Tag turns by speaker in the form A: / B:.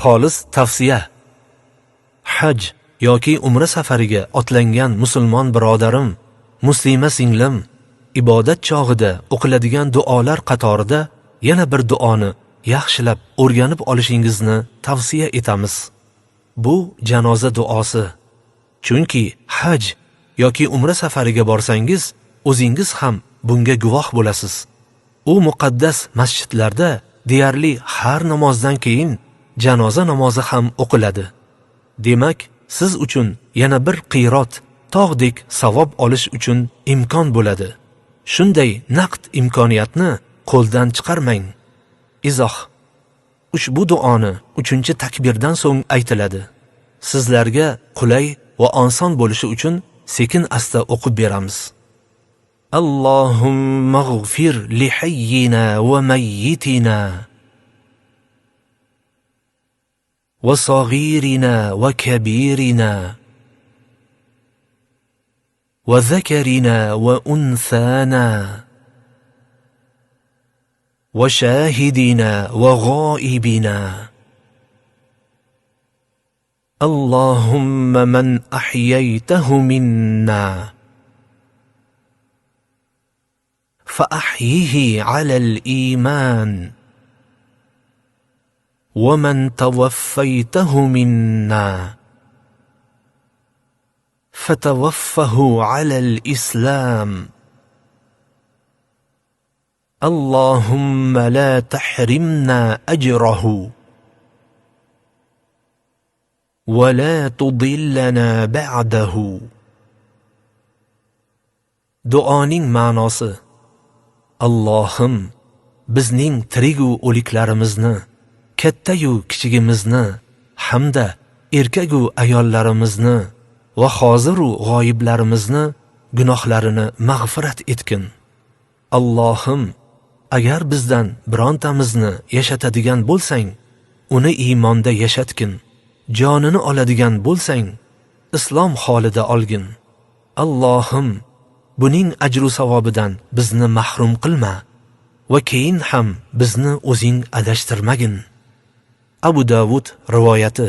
A: Xolis tavsiya. Haj yoki umra safariga otlangan musulmon birodarim, muslima singlim, ibodat chog'ida o'qiladigan duolar qatorida yana bir duoni yaxshilab o'rganib olishingizni tavsiya etamiz. Bu janoza duosi. Chunki haj yoki umra safariga borsangiz, o'zingiz ham bunga guvoh bo'lasiz. U muqaddas masjidlarda deyarli har namozdan keyin janoza namozi ham o'qiladi. Demak, siz uchun yana bir qiyrat, tog'dek savob olish uchun imkon bo'ladi. Shunday naqd imkoniyatni qo'ldan chiqarmang. Izoh. Ushbu duoni 3-takbirdan so'ng aytiladi. Sizlarga qulay va oson bo'lishi uchun sekin-asta o'qib beramiz. Allohumma g'fir li hayyina va mayyitina va saghirina va kabirina va zakarina va unsana va shahidina va ghaibina. اللهم من أحييته منا فأحيه على الإيمان ومن توفيته منا فتوفه على الإسلام. اللهم لا تحرمنا أجره ولا تضلنا بعده. Duoning ma'nosi: Allohim, bizning tirigu o'liklarimizni, kattayu kichigimizni, hamda erkagu ayollarimizni va hoziru g'oyiblarimizni gunohlarini mag'firat etgin. Allohim, agar bizdan birontamizni yashatadigan bo'lsang, uni iymonda yashatgin. Jonini oladigan bo'lsang, islom holida olgin. Allohim, buning ajru savobidan bizni mahrum qilma va keyin ham bizni o'zing adashtirmagin. Abu Davud rivoyati.